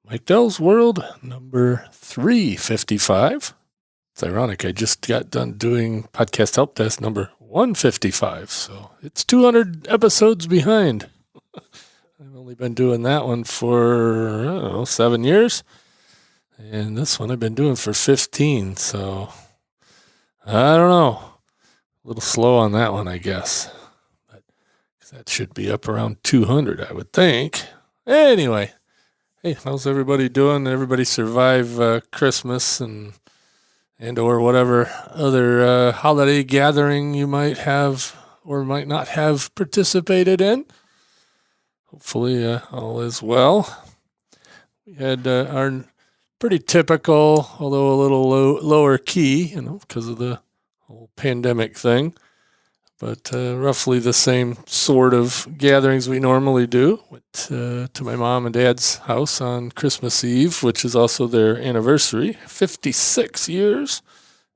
Mike Dell's World number 355. It's ironic. I just got done doing podcast help desk number 155. So it's 200 episodes behind. I've only been doing that one for, 7 years. And this one I've been doing for 15. So I don't know. A little slow on that one, I guess. But that should be up around 200, I would think. Anyway. Hey, how's everybody doing? Everybody survive Christmas and or whatever other holiday gathering you might have or might not have participated in. Hopefully all is well. We had our pretty typical, although a little lower key, because of the whole pandemic thing. But roughly the same sort of gatherings we normally do. Went to my mom and dad's house on Christmas Eve, which is also their anniversary. 56 years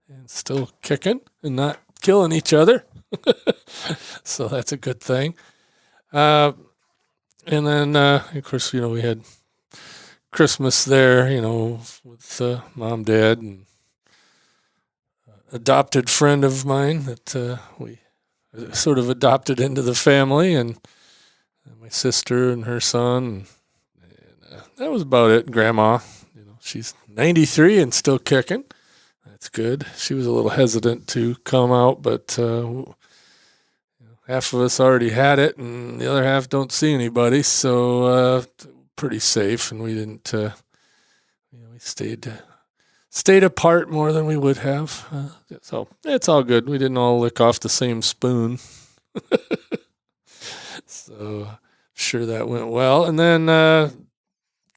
and still kicking and not killing each other. So that's a good thing. And then, of course, we had Christmas there, with mom, dad, and adopted friend of mine that we sort of adopted into the family, and my sister and her son, and that was about it. Grandma, she's 93 and still kicking. That's good. She was a little hesitant to come out, but half of us already had it, and the other half don't see anybody, so pretty safe. And we didn't. We stayed apart more than we would have. So it's all good. We didn't all lick off the same spoon. So sure that went well. And then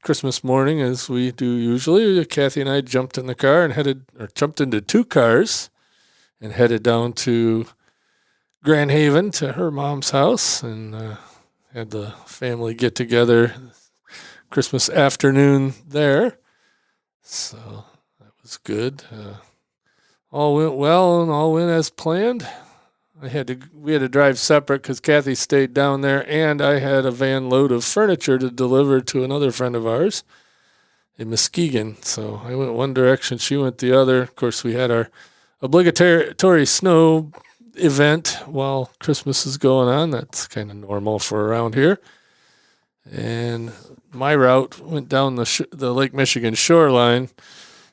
Christmas morning, as we do usually, Kathy and I jumped in the car and jumped into two cars and headed down to Grand Haven to her mom's house and had the family get together Christmas afternoon there. So was good. All went well and all went as planned. We had to drive separate because Kathy stayed down there, and I had a van load of furniture to deliver to another friend of ours in Muskegon. So I went one direction, she went the other. Of course, we had our obligatory snow event while Christmas is going on. That's kind of normal for around here. And my route went down the Lake Michigan shoreline.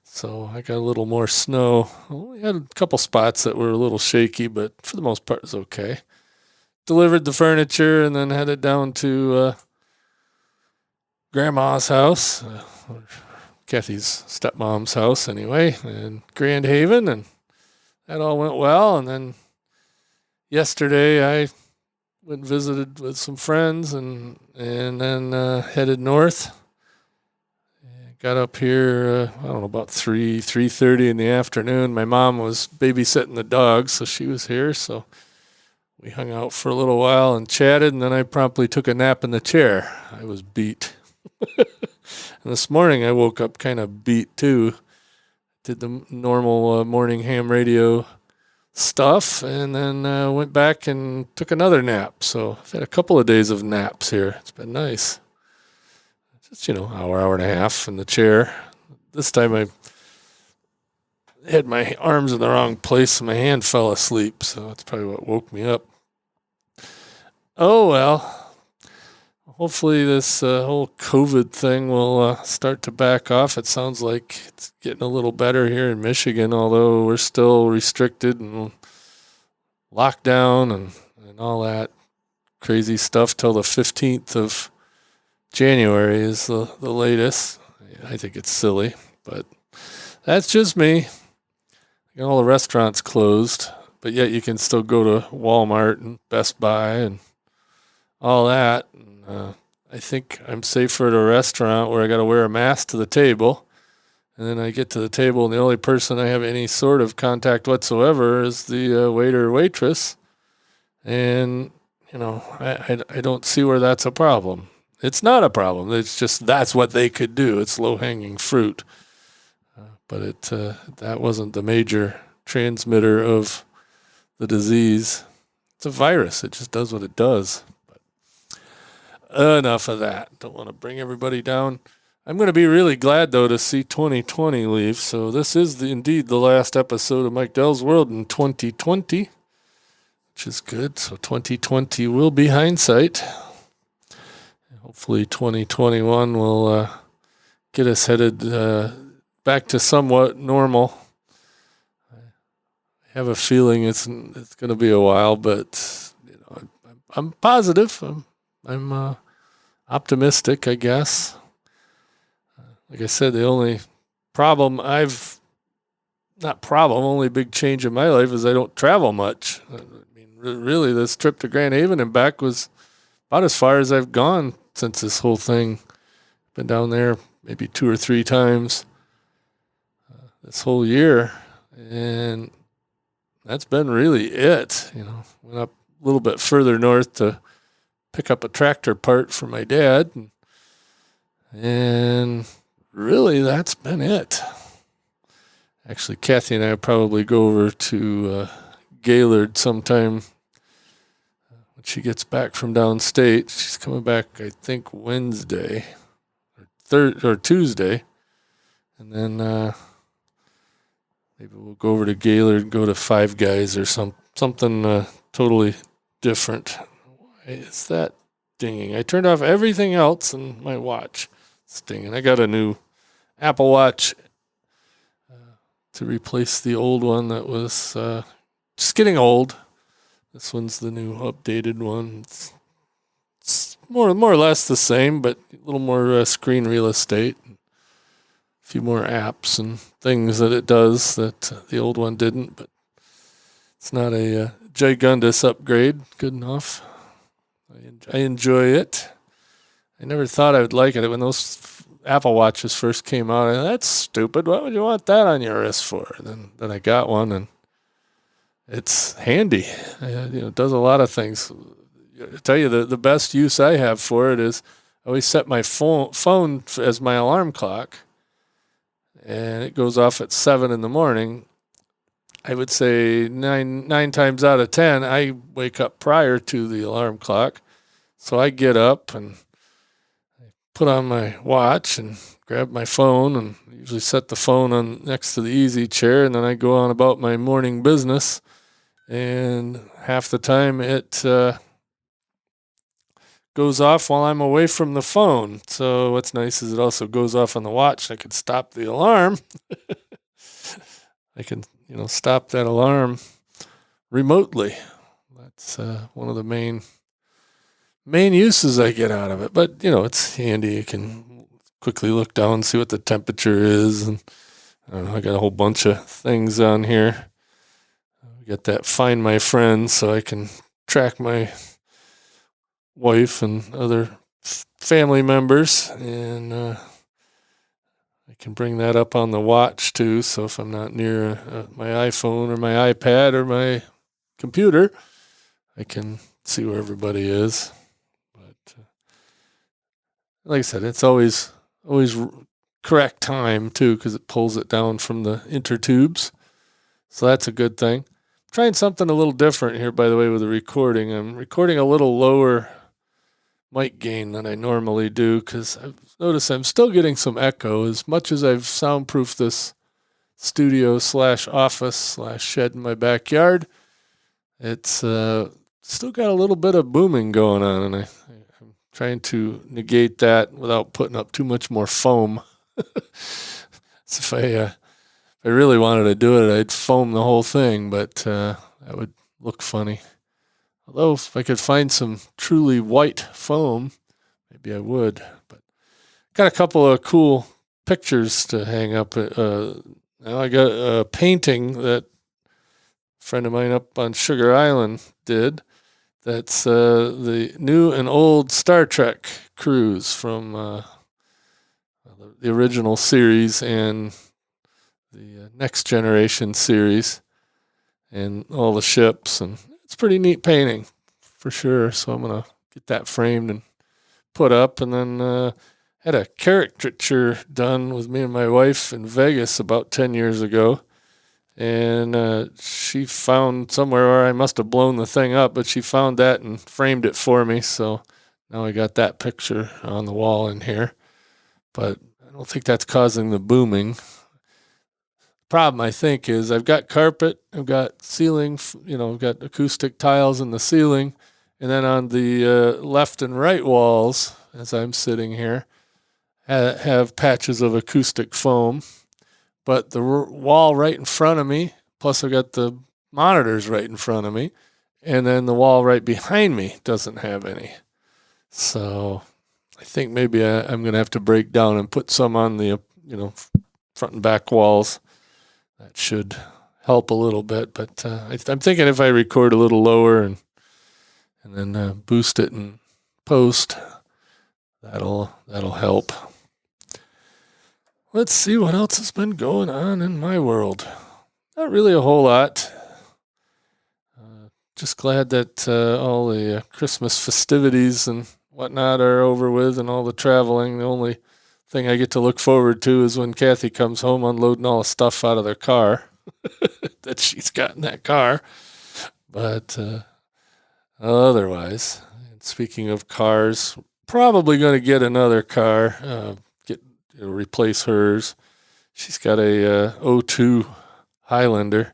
So I got a little more snow. We had a couple spots that were a little shaky, but for the most part it was okay. Delivered the furniture and then headed down to Grandma's house, or Kathy's stepmom's house anyway, in Grand Haven, and that all went well. And then yesterday I went and visited with some friends and then headed north. Got up here, about 3:30 in the afternoon. My mom was babysitting the dogs, so she was here. So we hung out for a little while and chatted, and then I promptly took a nap in the chair. I was beat. And this morning I woke up kind of beat too. Did the normal morning ham radio stuff, and then went back and took another nap. So I've had a couple of days of naps here. It's been nice. Just, hour and a half in the chair. This time I had my arms in the wrong place and my hand fell asleep, so that's probably what woke me up. Oh, well. Hopefully this whole COVID thing will start to back off. It sounds like it's getting a little better here in Michigan, although we're still restricted and locked down and all that crazy stuff till the 15th of January is the latest. I think it's silly, but that's just me. All the restaurants closed, but yet you can still go to Walmart and Best Buy and all that. And, I think I'm safer at a restaurant where I got to wear a mask to the table, and then I get to the table and the only person I have any sort of contact whatsoever is the waiter or waitress. And, I don't see where that's a problem. It's not a problem. It's just that's what they could do. It's low-hanging fruit. But that wasn't the major transmitter of the disease. It's a virus. It just does what it does. But enough of that. Don't want to bring everybody down. I'm going to be really glad, though, to see 2020 leave. So this is indeed the last episode of Mike Dell's World in 2020, which is good. So 2020 will be hindsight. Hopefully 2021 will get us headed back to somewhat normal. I have a feeling it's going to be a while, but I'm positive. I'm optimistic, I guess. Like I said, the only only big change in my life is I don't travel much. I mean, really, this trip to Grand Haven and back was about as far as I've gone since this whole thing. Been down there maybe 2 or 3 times this whole year, and that's been really it. Went up a little bit further north to pick up a tractor part for my dad, and really, that's been it. Actually, Kathy and I will probably go over to Gaylord sometime when she gets back from downstate. She's coming back, I think, Wednesday or Tuesday. And then maybe we'll go over to Gaylord and go to Five Guys or something totally different. Why is that dinging? I turned off everything else in my watch. It's dinging. I got a new Apple Watch to replace the old one that was just getting old. This one's the new updated one. It's more or less the same, but a little more screen real estate, a few more apps and things that it does that the old one didn't. But it's not a gigundous upgrade. Good enough. I enjoy it. I never thought I would like it when those Apple Watches first came out. That's stupid. What would you want that on your wrist for? Then I got one, and it's handy. It does a lot of things. I tell you, the best use I have for it is I always set my phone as my alarm clock, and it goes off at 7 in the morning. I would say nine times out of 10, I wake up prior to the alarm clock, so I get up and put on my watch and grab my phone, and usually set the phone on next to the easy chair, and then I go on about my morning business. And half the time it goes off while I'm away from the phone. So what's nice is it also goes off on the watch. I can stop the alarm. I can stop that alarm remotely. That's one of the main uses I get out of it. But, it's handy. You can quickly look down and see what the temperature is. And I got a whole bunch of things on here. We got that Find My Friends, so I can track my wife and other family members. And I can bring that up on the watch, too. So if I'm not near my iPhone or my iPad or my computer, I can see where everybody is. Like I said, it's always correct time, too, because it pulls it down from the intertubes. So that's a good thing. I'm trying something a little different here, by the way, with the recording. I'm recording a little lower mic gain than I normally do because I've noticed I'm still getting some echo. As much as I've soundproofed this studio / office / shed in my backyard, it's still got a little bit of booming going on, and I'm trying to negate that without putting up too much more foam. So if I really wanted to do it, I'd foam the whole thing, but that would look funny. Although if I could find some truly white foam, maybe I would. But got a couple of cool pictures to hang up. I got a painting that a friend of mine up on Sugar Island did. That's the new and old Star Trek crews from the original series and the Next Generation series and all the ships. And it's a pretty neat painting for sure. So I'm going to get that framed and put up. And then had a caricature done with me and my wife in Vegas about 10 years ago. And she found somewhere where I must have blown the thing up, but she found that and framed it for me. So now I got that picture on the wall in here. But don't think that's causing the booming. Problem, I think, is I've got carpet, I've got ceiling, I've got acoustic tiles in the ceiling, and then on the left and right walls, as I'm sitting here, have patches of acoustic foam. But the wall right in front of me, plus I've got the monitors right in front of me, and then the wall right behind me doesn't have any. So I think maybe I'm going to have to break down and put some on the, front and back walls. That should help a little bit. But I'm thinking if I record a little lower and then boost it in post, that'll help. Let's see what else has been going on in my world. Not really a whole lot. Just glad that all the Christmas festivities and whatnot are over with, and all the traveling. The only thing I get to look forward to is when Kathy comes home unloading all the stuff out of their car that she's got in that car. But otherwise, and speaking of cars, probably going to get another car, replace hers. She's got a 02 Highlander.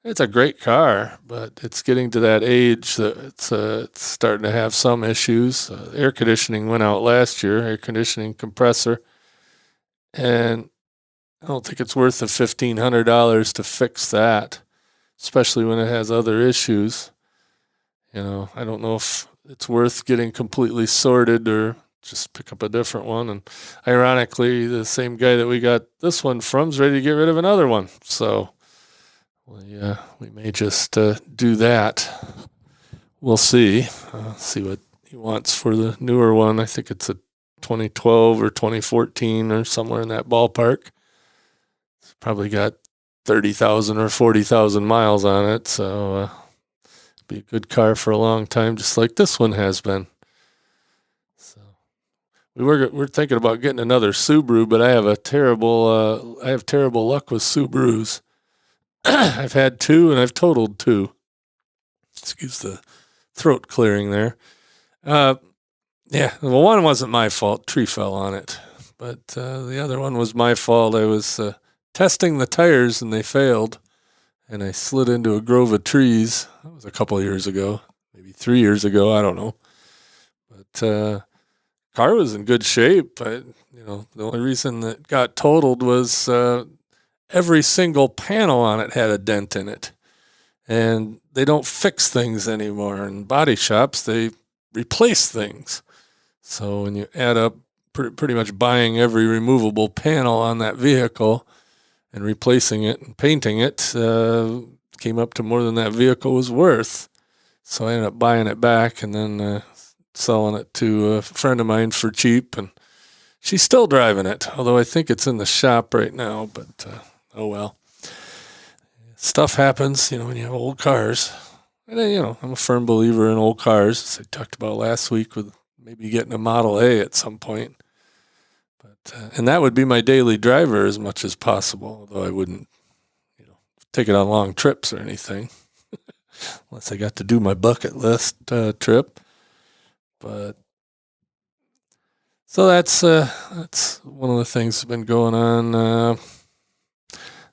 It's a great car, but it's getting to that age that it's starting to have some issues. Air conditioning went out last year, air conditioning compressor, and I don't think it's worth the $1,500 to fix that, especially when it has other issues. I don't know if it's worth getting completely sorted or just pick up a different one. And ironically, the same guy that we got this one from's ready to get rid of another one. So we may just do that. We'll see. See what he wants for the newer one. I think it's a 2012 or 2014 or somewhere in that ballpark. It's probably got 30,000 or 40,000 miles on it. So be a good car for a long time, just like this one has been. So we're thinking about getting another Subaru, but I have terrible luck with Subarus. I've had two and I've totaled two. Excuse the throat clearing there. Well, one wasn't my fault. Tree fell on it. But the other one was my fault. I was testing the tires and they failed. And I slid into a grove of trees. That was a couple of years ago, maybe 3 years ago. I don't know. But car was in good shape. The only reason that got totaled was every single panel on it had a dent in it. And they don't fix things anymore. In body shops, they replace things. So when you add up pretty much buying every removable panel on that vehicle and replacing it and painting it, came up to more than that vehicle was worth. So I ended up buying it back and then selling it to a friend of mine for cheap. And she's still driving it, although I think it's in the shop right now. But oh well. Stuff happens, when you have old cars. And I'm a firm believer in old cars, as I talked about last week, with maybe getting a Model A at some point. But and that would be my daily driver as much as possible, although I wouldn't, take it on long trips or anything, unless I got to do my bucket list trip. But so that's one of the things that's been going on.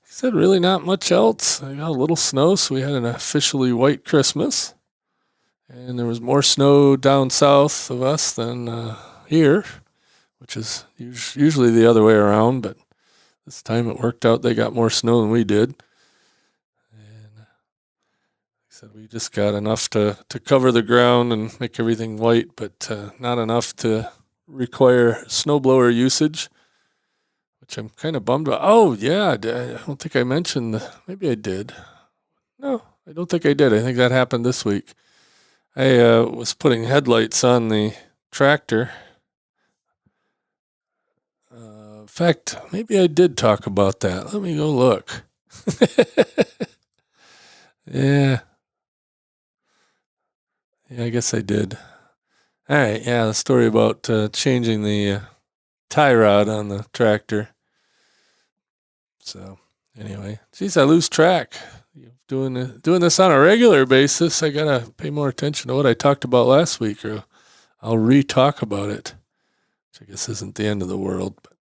Said really not much else. I got a little snow, so we had an officially white Christmas. And there was more snow down south of us than here, which is usually the other way around. But this time it worked out. They got more snow than we did. And like I said, we just got enough to cover the ground and make everything white, but not enough to require snowblower usage, which I'm kind of bummed about. Oh, yeah, I don't think I mentioned. Maybe I did. No, I don't think I did. I think that happened this week. I was putting headlights on the tractor. In fact, maybe I did talk about that. Let me go look. Yeah. Yeah, I guess I did. All right, yeah, the story about changing the tie rod on the tractor. So anyway, geez, I lose track. Doing this on a regular basis, I gotta pay more attention to what I talked about last week, or I'll re-talk about it, which I guess isn't the end of the world. But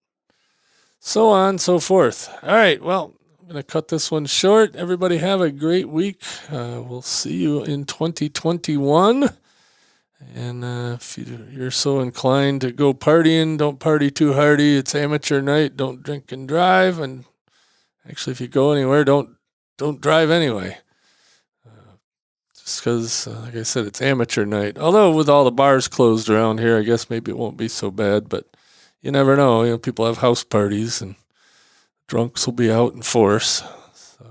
so on, so forth. All right, well, I'm going to cut this one short. Everybody have a great week. We'll see you in 2021. And if you're so inclined to go partying, don't party too hardy. It's amateur night. Don't drink and drive. And actually, if you go anywhere, don't drive anyway. Just because, like I said, it's amateur night. Although with all the bars closed around here, I guess maybe it won't be so bad. But you never know. People have house parties, and drunks will be out in force. So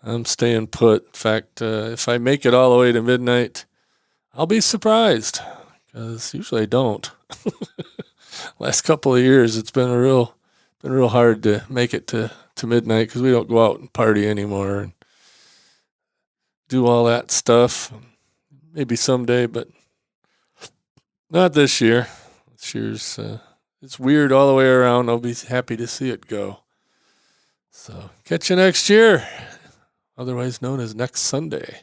I'm staying put. In fact, if I make it all the way to midnight, I'll be surprised, because usually I don't. Last couple of years, it's been real hard to make it to midnight, because we don't go out and party anymore and do all that stuff. Maybe someday, but not this year. This year's it's weird all the way around. I'll be happy to see it go. So catch you next year, otherwise known as next Sunday.